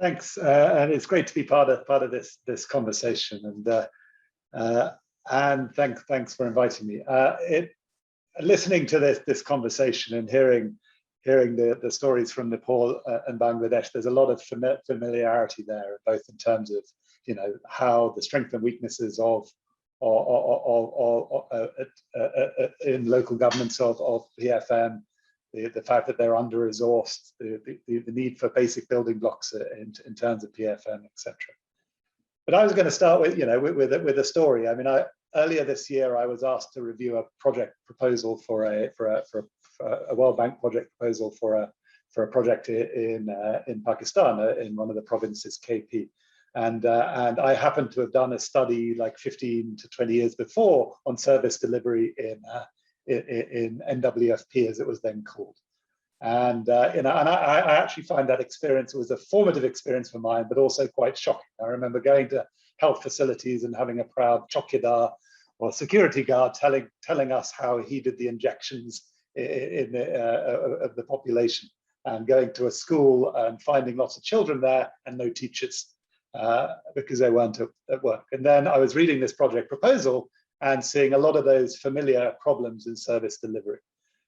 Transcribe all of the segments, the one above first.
Thanks, and it's great to be part of this conversation, and thanks for inviting me. Listening to this conversation and hearing the stories from Nepal and Bangladesh, there's a lot of familiarity there, both in terms of how the strengths and weaknesses of in local governments of PFM, the fact that they're under-resourced, the need for basic building blocks in terms of PFM, etc. But I was going to start with with a story. I mean, earlier this year I was asked to review a project proposal for a World Bank project proposal for a project in Pakistan, in one of the provinces, KP. And I happened to have done a study like 15 to 20 years before on service delivery in NWFP, as it was then called. And I actually find that experience, it was a formative experience for mine, but also quite shocking. I remember going to health facilities and having a proud chowkidar or security guard telling us how he did the injections of the population, and going to a school and finding lots of children there and no teachers because they weren't at work. And then I was reading this project proposal and seeing a lot of those familiar problems in service delivery.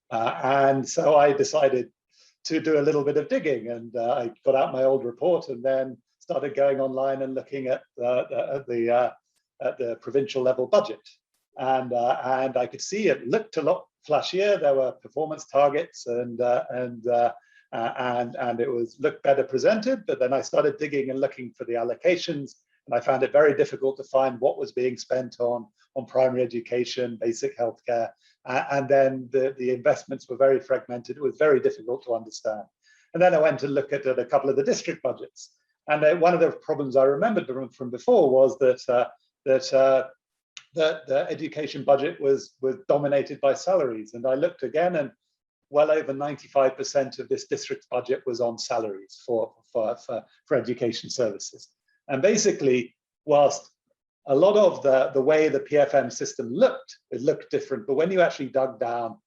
And so I decided to do a little bit of digging, and I got out my old report and then started going online and looking at the provincial level budget. And I could see it looked a lot flashier. There were performance targets and it looked better presented. But then I started digging and looking for the allocations, and I found it very difficult to find what was being spent on primary education, basic healthcare, and then the investments were very fragmented. It was very difficult to understand. And then I went to look at a couple of the district budgets, and one of the problems I remembered from before was that the education budget was dominated by salaries. And I looked again, and well over 95% of this district's budget was on salaries for education services. And basically, whilst a lot of the way the PFM system looked, it looked different, but when you actually dug down,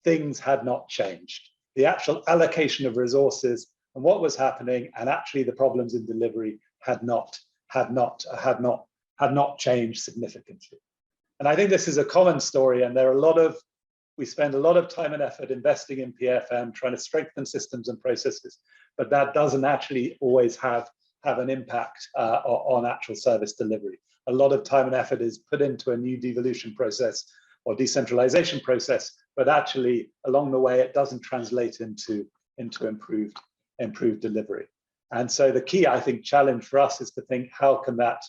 things had not changed. The actual allocation of resources and what was happening, and actually the problems in delivery had not changed significantly. And I think this is a common story, and we spend a lot of time and effort investing in PFM, trying to strengthen systems and processes, but that doesn't actually always have an impact on actual service delivery. A lot of time and effort is put into a new devolution process or decentralization process, but actually along the way it doesn't translate into improved delivery. And so the key, I think, challenge for us is to think, how can that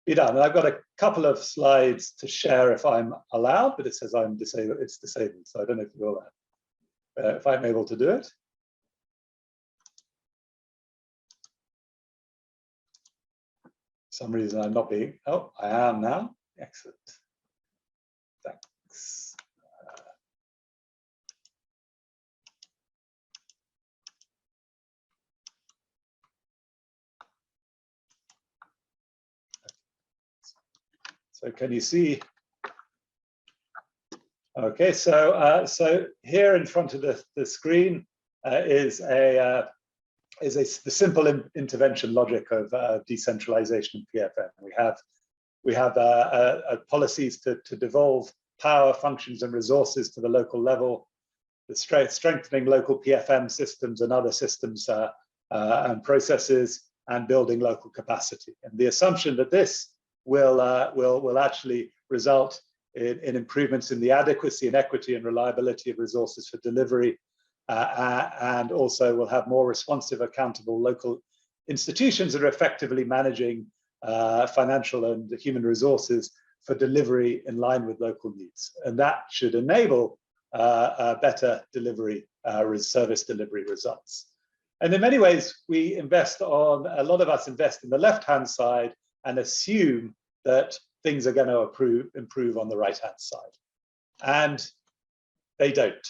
be done? And I've got a couple of slides to share if I'm allowed, but it says I'm disabled. It's disabled, so I don't know if you're if I'm able to do it. For some reason I'm not being, oh, I am now. Excellent. Thanks. So can you see? Okay, so here in front of the screen is the simple intervention logic of decentralization in PFM. We have policies to devolve power, functions, and resources to the local level, the strengthening local PFM systems and other systems and processes, and building local capacity. And the assumption that this will actually result in improvements in the adequacy and equity and reliability of resources for delivery, and also will have more responsive, accountable local institutions that are effectively managing financial and human resources for delivery in line with local needs. And that should enable better delivery, service delivery results. And in many ways, a lot of us invest in the left-hand side and assume that things are going to improve on the right-hand side. And they don't.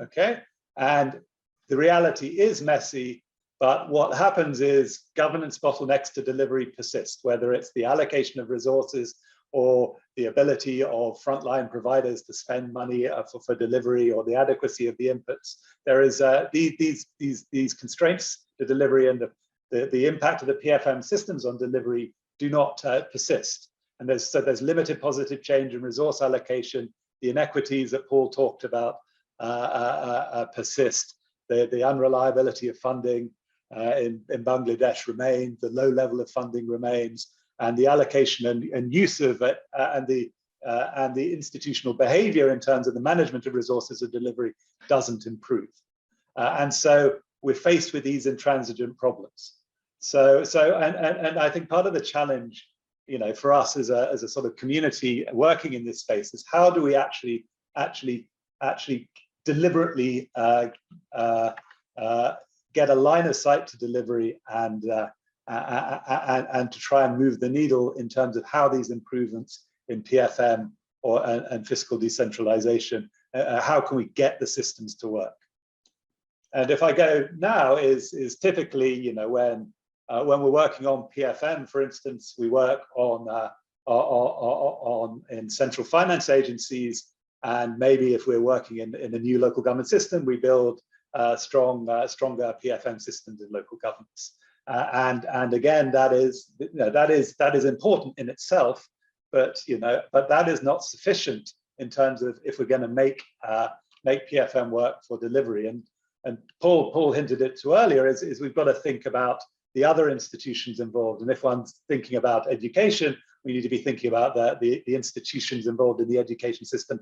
Okay, and the reality is messy, but what happens is governance bottlenecks to delivery persist, whether it's the allocation of resources or the ability of frontline providers to spend money for delivery, or the adequacy of the inputs. There is these constraints to delivery, and the impact of the PFM systems on delivery do not persist. And there's limited positive change in resource allocation. The inequities that Paul talked about persist. The unreliability of funding in Bangladesh remains. The low level of funding remains, and the allocation and use of it and the institutional behavior in terms of the management of resources of delivery doesn't improve. And so we're faced with these intransigent problems. And I think part of the challenge, for us as a sort of community working in this space is how do we actually deliberately get a line of sight to delivery and to try and move the needle in terms of how these improvements in PFM and fiscal decentralization, how can we get the systems to work? And if I go now is typically, when we're working on PFM, for instance, we work in central finance agencies, and maybe if we're working in a new local government system, we build stronger PFM systems in local governments. And again, that is important in itself, but that is not sufficient in terms of if we're going to make PFM work for delivery. And Paul hinted it to earlier is we've got to think about the other institutions involved. And if one's thinking about education, we need to be thinking about the institutions involved in the education system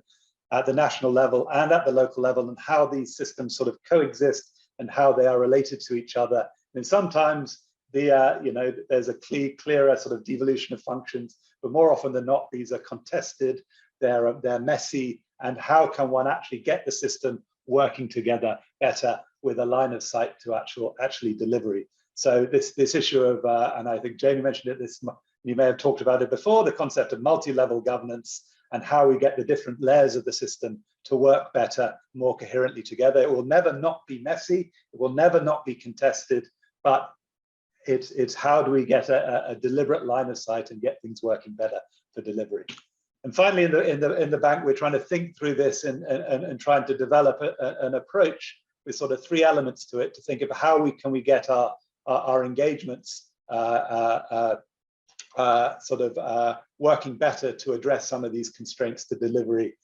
at the national level and at the local level, and how these systems sort of coexist and how they are related to each other. And sometimes there's a clearer sort of devolution of functions, but more often than not, these are contested, they're messy, and how can one actually get the system working together better with a line of sight to actually delivery? So this issue of, and I think Jamie mentioned it, you may have talked about it before, the concept of multi-level governance and how we get the different layers of the system to work better, more coherently together. It will never not be messy, it will never not be contested, but it's how do we get a deliberate line of sight and get things working better for delivery. And finally, in the bank, we're trying to think through this and trying to develop an approach with sort of three elements to it, to think of how we can get our engagements working better to address some of these constraints to delivery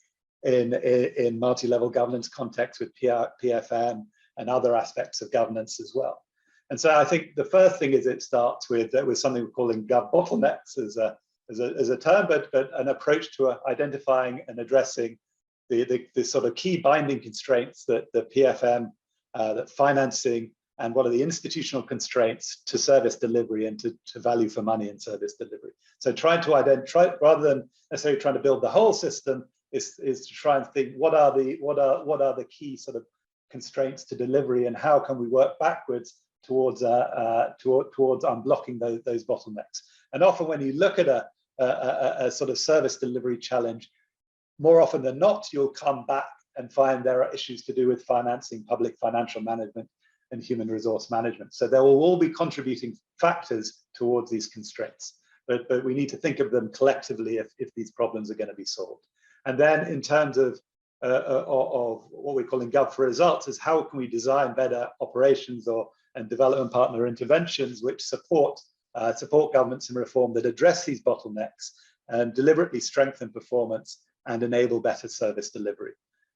in multi-level governance context with PFM and other aspects of governance as well. And so I think the first thing is it starts with something we're calling gov bottlenecks as a term, but an approach to identifying and addressing the sort of key binding constraints that the PFM, that financing, and what are the institutional constraints to service delivery and to value for money in service delivery. So trying to identify, rather than necessarily trying to build the whole system, is to try and think what are the key sort of constraints to delivery, and how can we work backwards towards unblocking those bottlenecks. And often when you look at a sort of service delivery challenge, more often than not, you'll come back and find there are issues to do with financing, public financial management, and human resource management. So there will all be contributing factors towards these constraints, but we need to think of them collectively if these problems are going to be solved. And then in terms of what we're calling Gov for Results, is how can we design better operations and development partner interventions which support governments in reform that address these bottlenecks and deliberately strengthen performance and enable better service delivery.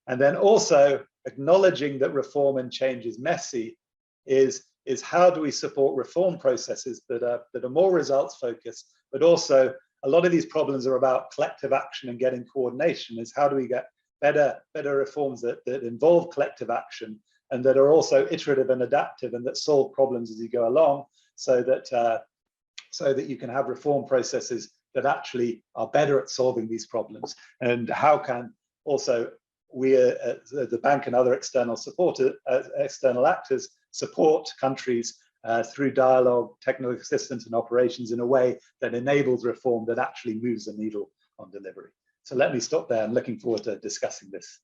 And then also acknowledging that reform and change is messy, is how do we support reform processes that are more results focused, but also a lot of these problems are about collective action and getting coordination. Is how do we get better reforms that involve collective action and that are also iterative and adaptive and that solve problems as you go along, so that you can have reform processes that actually are better at solving these problems. And how can also we, the bank and other external actors, support countries through dialogue, technical assistance and operations in a way that enables reform that actually moves the needle on delivery. So let me stop there. I'm looking forward to discussing this.